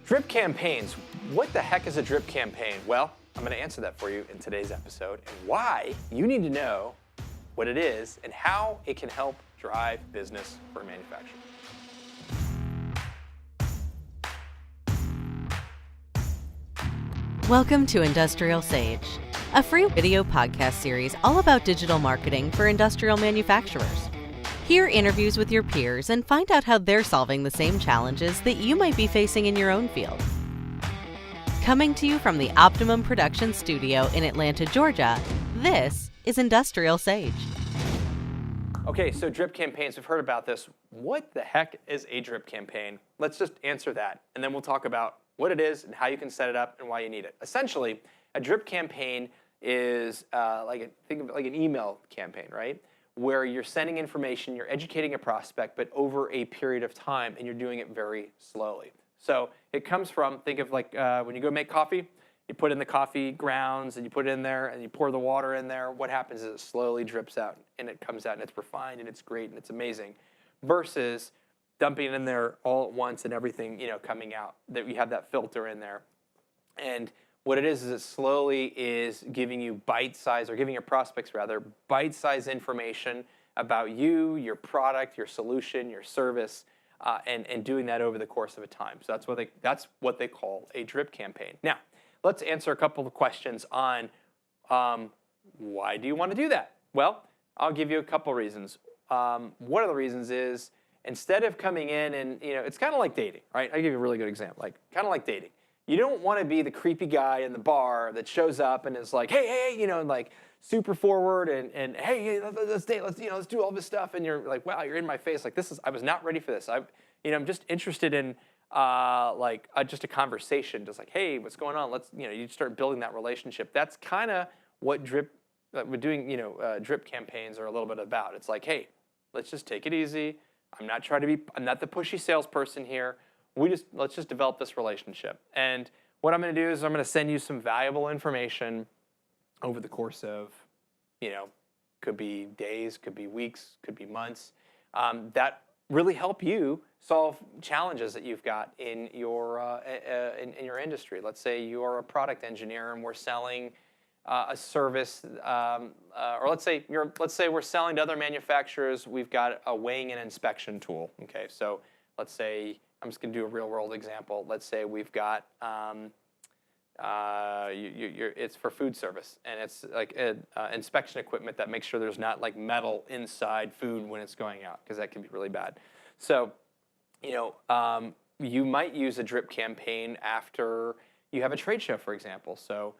Drip campaigns. What the heck is a drip campaign? Well, I'm going to answer that for you in today's episode and why you need to know what it is and how it can help drive business for a manufacturer. Welcome to IndustrialSage, a free video podcast series all about digital marketing for industrial manufacturers. Hear interviews with your peers and find out how they're solving the same challenges that you might be facing in your own field. Coming to you from the Optimum Production Studio in Atlanta, Georgia, this is IndustrialSage. Okay, so drip campaigns, we've heard about this. What the heck is a drip campaign? Let's just answer that, and then we'll talk about what it is and how you can set it up and why you need it. Essentially, a drip campaign is think of it like an email campaign, right? Where you're sending information, you're educating a prospect, but over a period of time, and you're doing it very slowly. So it comes from, think of like when you go make coffee, you put in the coffee grounds and you put it in there and you pour the water in there. What happens is it slowly drips out and it comes out and it's refined and it's great and it's amazing. Versus dumping it in there all at once and everything, coming out, that you have that filter in there. And what it is it slowly is giving you bite-sized, or giving your prospects rather, bite-sized information about you, your product, your solution, your service, and doing that over the course of a time. So that's what they call a drip campaign. Now, let's answer a couple of questions on why do you want to do that? Well, I'll give you a couple reasons. One of the reasons is instead of coming in and, it's kind of like dating, right? I'll give you a really good example, kind of like dating. You don't want to be the creepy guy in the bar that shows up and is like, hey, like super forward and hey, let's date, let's do all this stuff. And you're like, wow, you're in my face. Like I was not ready for this. I'm just interested in just a conversation. Just like, hey, what's going on? Let's, you start building that relationship. That's kind of what drip campaigns are a little bit about. It's like, hey, let's just take it easy. I'm not the pushy salesperson here. Let's just develop this relationship. And what I'm going to do is I'm going to send you some valuable information over the course of, could be days, could be weeks, could be months, that really help you solve challenges that you've got in your in your industry. Let's say you're a product engineer and we're selling a service, or let's say we're selling to other manufacturers. We've got a weighing and inspection tool. Okay, so let's say I'm just going to do a real-world example. Let's say we've got it's for food service, and it's like inspection equipment that makes sure there's not like metal inside food when it's going out, because that can be really bad. So, you might use a drip campaign after you have a trade show, for example. So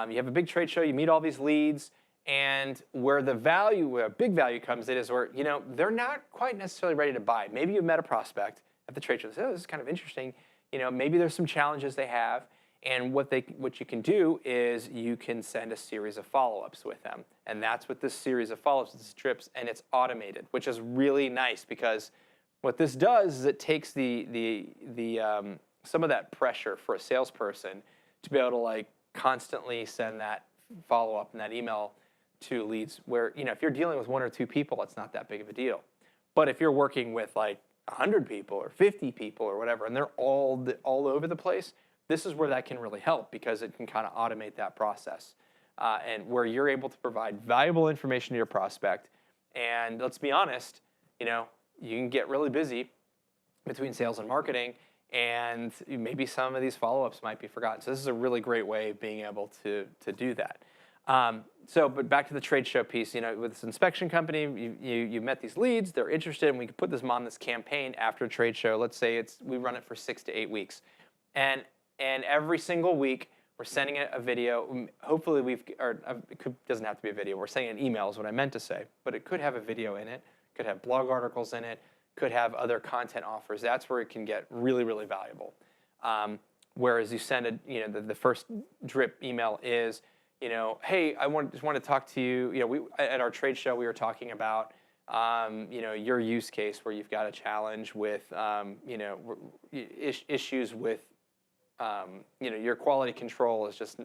you have a big trade show, you meet all these leads, and where big value comes in is where, they're not quite necessarily ready to buy. Maybe you've met a prospect at the trade show. Say, this is kind of interesting. Maybe there's some challenges they have, and what you can do is you can send a series of follow-ups with them, and that's what this series of follow-ups is, drips, and it's automated, which is really nice because what this does is it takes the some of that pressure for a salesperson to be able to constantly send that follow-up and that email to leads. Where if you're dealing with one or two people, it's not that big of a deal, but if you're working with 100 people or 50 people or whatever, and they're all over the place, this is where that can really help because it can kind of automate that process, and where you're able to provide valuable information to your prospect. And let's be honest, you can get really busy between sales and marketing, and maybe some of these follow-ups might be forgotten. So this is a really great way of being able to do that. But back to the trade show piece, with this inspection company, you met these leads, they're interested, and we could put them on this campaign after a trade show. Let's say we run it for 6 to 8 weeks. And every single week, we're sending a video. Hopefully doesn't have to be a video. We're sending an email is what I meant to say, but it could have a video in it, could have blog articles in it, could have other content offers. That's where it can get really, really valuable. Whereas you send the first drip email is, hey, just want to talk to you. At our trade show, we were talking about, your use case where you've got a challenge with, issues with, your quality control is just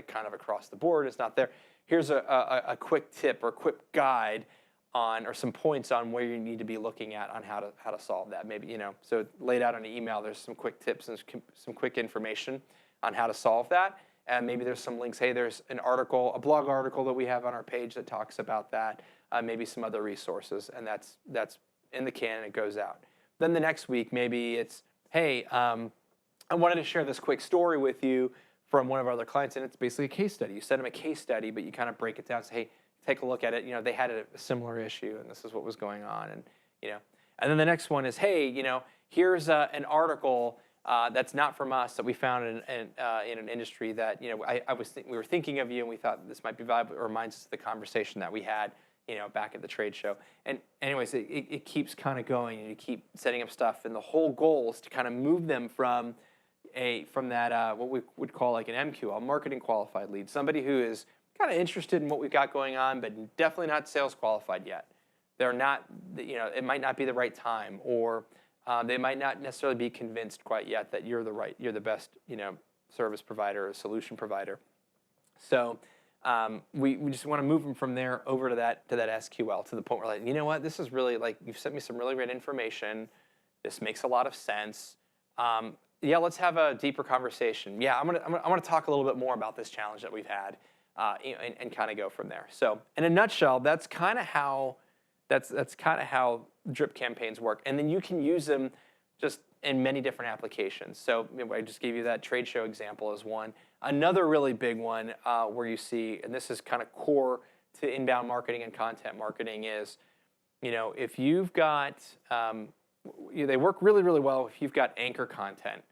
kind of across the board. It's not there. Here's a quick tip or quick guide or some points on where you need to be looking at on how to solve that. Maybe, so laid out on an email, there's some quick tips and some quick information on how to solve that. And maybe there's some links. Hey, there's an article, a blog article that we have on our page that talks about that. Maybe some other resources, and that's in the can and it goes out. Then the next week, maybe it's, hey, I wanted to share this quick story with you from one of our other clients, and it's basically a case study. You send them a case study, but you kind of break it down. Say, hey, take a look at it. They had a similar issue, and this is what was going on, and And then the next one is, hey, here's an article that's not from us that we found in an industry that we were thinking of you, and we thought this might be valuable. It reminds us of the conversation that we had back at the trade show. And anyways, it keeps kind of going, and you keep setting up stuff, and the whole goal is to kind of move them from that what we would call like an MQL, marketing qualified lead, somebody who is kind of interested in what we've got going on, but definitely not sales qualified yet. They're not, it might not be the right time, or they might not necessarily be convinced quite yet that you're the best, service provider or solution provider. So we just want to move them from there over to that SQL, to the point where, like, you know what, this is really, like, you've sent me some really great information. This makes a lot of sense. Yeah, let's have a deeper conversation. Yeah, I want to talk a little bit more about this challenge that we've had, and kind of go from there. So in a nutshell, that's kind of how drip campaigns work. And then you can use them just in many different applications. So I just gave you that trade show example as one. Another really big one where you see, and this is kind of core to inbound marketing and content marketing, is, if you've got, they work really, really well if you've got anchor content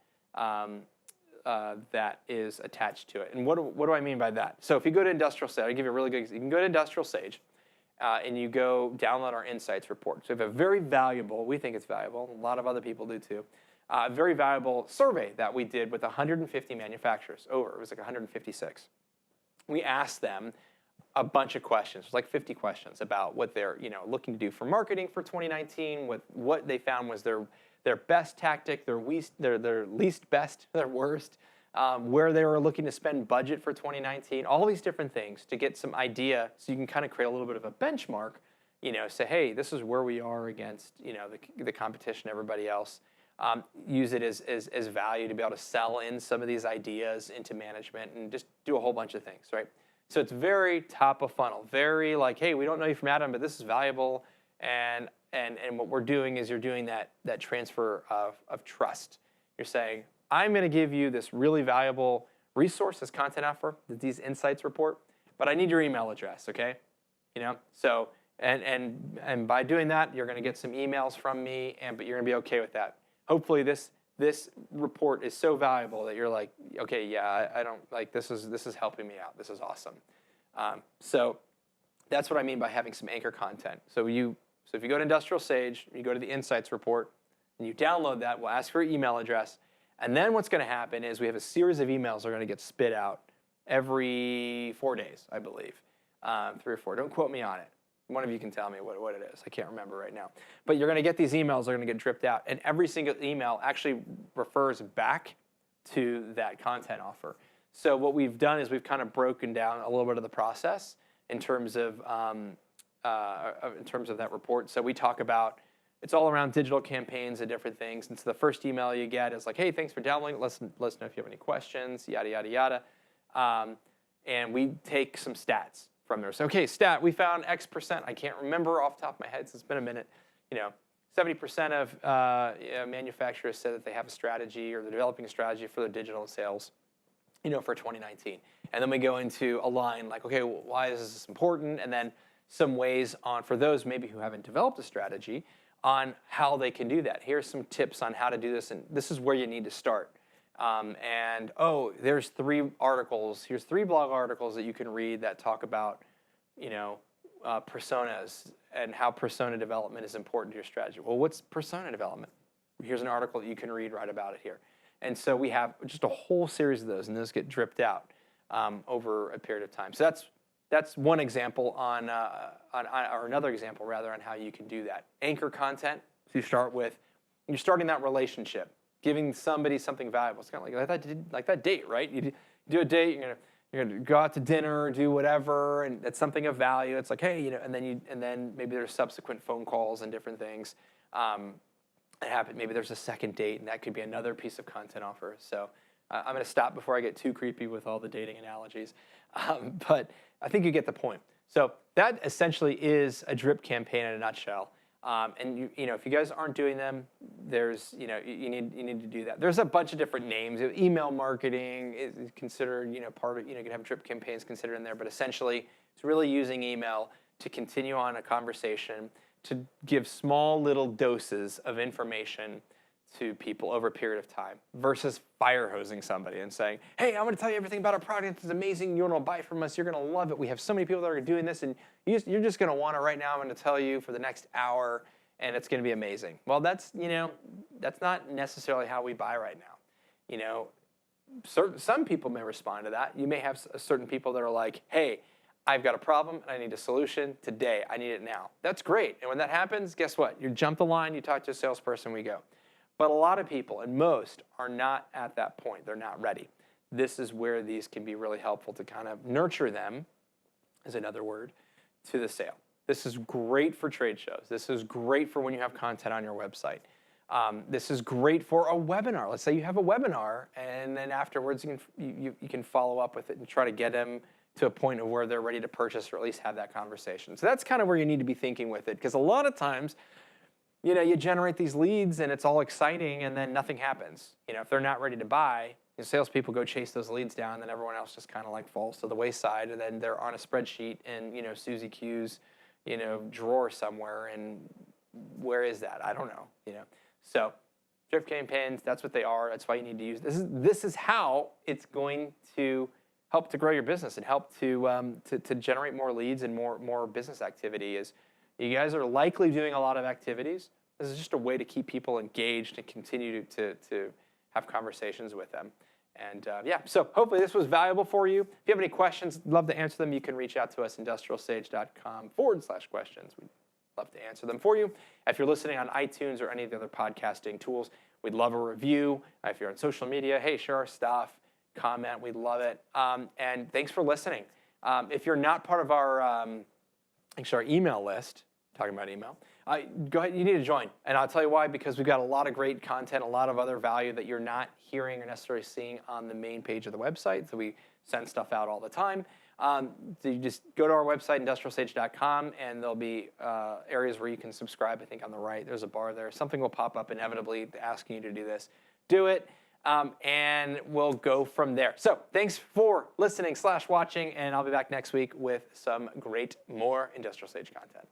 that is attached to it. And what do I mean by that? So if you go to IndustrialSage, I'll give you a really good, you can go to IndustrialSage, and you go download our insights report. So we have a very valuable, we think it's valuable, a lot of other people do too, very valuable survey that we did with 150 manufacturers. It was like 156. We asked them a bunch of questions. It was like 50 questions about what they're looking to do for marketing for 2019, what they found was their best tactic, their least best, their worst, where they were looking to spend budget for 2019, all these different things to get some idea, so you can kind of create a little bit of a benchmark, say, hey, this is where we are against the competition, everybody else. Use it as value to be able to sell in some of these ideas into management, and just do a whole bunch of things, right? So it's very top of funnel, very like, hey, we don't know you from Adam, but this is valuable, and what we're doing is you're doing that transfer of trust. You're saying, I'm going to give you this really valuable resource, this content offer, these insights report, but I need your email address, okay? So and by doing that, you're going to get some emails from me, but you're going to be okay with that. Hopefully, this report is so valuable that you're like, okay, yeah, I don't like this is helping me out. This is awesome. So that's what I mean by having some anchor content. So if you go to IndustrialSage, you go to the insights report, and you download that, we'll ask for your email address. And then what's going to happen is we have a series of emails that are going to get spit out every 4 days, I believe, 3 or 4. Don't quote me on it. One of you can tell me what it is. I can't remember right now. But you're going to get these emails that are going to get dripped out. And every single email actually refers back to that content offer. So what we've done is we've kind of broken down a little bit of the process in terms of that report. So we talk about, it's all around digital campaigns and different things. And so the first email you get is like, hey, thanks for downloading. Let us know if you have any questions, yada, yada, yada. And we take some stats from there. So, okay, stat, we found X%. I can't remember off the top of my head, so it's been a minute. 70% of manufacturers said that they have a strategy, or they're developing a strategy for their digital sales, for 2019. And then we go into a line like, okay, well, why is this important? And then some ways for those maybe who haven't developed a strategy, on how they can do that. Here's some tips on how to do this, and this is where you need to start. There's 3 articles. Here's 3 blog articles that you can read that talk about, personas and how persona development is important to your strategy. Well, what's persona development? Here's an article that you can read right about it here. And so we have just a whole series of those, and those get dripped out over a period of time. So that's one example or another example rather, on how you can do that. Anchor content. So you're starting that relationship, giving somebody something valuable. It's kind of like that date, right? You do a date, you're going to you're gonna go out to dinner, do whatever, and it's something of value. It's like, hey, and then maybe there's subsequent phone calls and different things that happen. Maybe there's a second date, and that could be another piece of content offer. So I'm going to stop before I get too creepy with all the dating analogies, but I think you get the point. So that essentially is a drip campaign in a nutshell. And if you guys aren't doing them, there's you need to do that. There's a bunch of different names. Email marketing is considered part of you can have drip campaigns considered in there, but essentially it's really using email to continue on a conversation, to give small little doses of information to people over a period of time versus fire hosing somebody and saying, hey, I'm going to tell you everything about our product. It's amazing. You want to buy from us. You're going to love it. We have so many people that are doing this, and you're just going to want it right now. I'm going to tell you for the next hour, and it's going to be amazing. Well, that's not necessarily how we buy right now. Some people may respond to that. You may have certain people that are like, hey, I've got a problem and I need a solution today. I need it now. That's great. And when that happens, guess what? You jump the line, you talk to a salesperson, we go. But a lot of people, and most, are not at that point. They're not ready. This is where these can be really helpful to kind of nurture them, is another word, to the sale. This is great for trade shows. This is great for when you have content on your website. This is great for a webinar. Let's say you have a webinar, and then afterwards you can follow up with it and try to get them to a point of where they're ready to purchase or at least have that conversation. So that's kind of where you need to be thinking with it, because a lot of times, you generate these leads and it's all exciting and then nothing happens. If they're not ready to buy, salespeople go chase those leads down, and then everyone else just kind of like falls to the wayside, and then they're on a spreadsheet in Susie Q's drawer somewhere, and where is that? I don't know. So drip campaigns, that's what they are. That's why you need to use this is how it's going to help to grow your business and help to generate more leads and more business activity. Is you guys are likely doing a lot of activities. This is just a way to keep people engaged and continue to have conversations with them. And so hopefully this was valuable for you. If you have any questions, love to answer them. You can reach out to us, industrialsage.com/questions. We'd love to answer them for you. If you're listening on iTunes or any of the other podcasting tools, we'd love a review. If you're on social media, hey, share our stuff, comment, we'd love it. And thanks for listening. If you're not part of our email list, talking about email, go ahead, you need to join. And I'll tell you why, because we've got a lot of great content, a lot of other value that you're not hearing or necessarily seeing on the main page of the website. So we send stuff out all the time. So you just go to our website, IndustrialSage.com, and there'll be areas where you can subscribe. I think on the right, there's a bar there. Something will pop up inevitably asking you to do this. Do it, and we'll go from there. So thanks for listening / watching, and I'll be back next week with some more Industrial Sage content.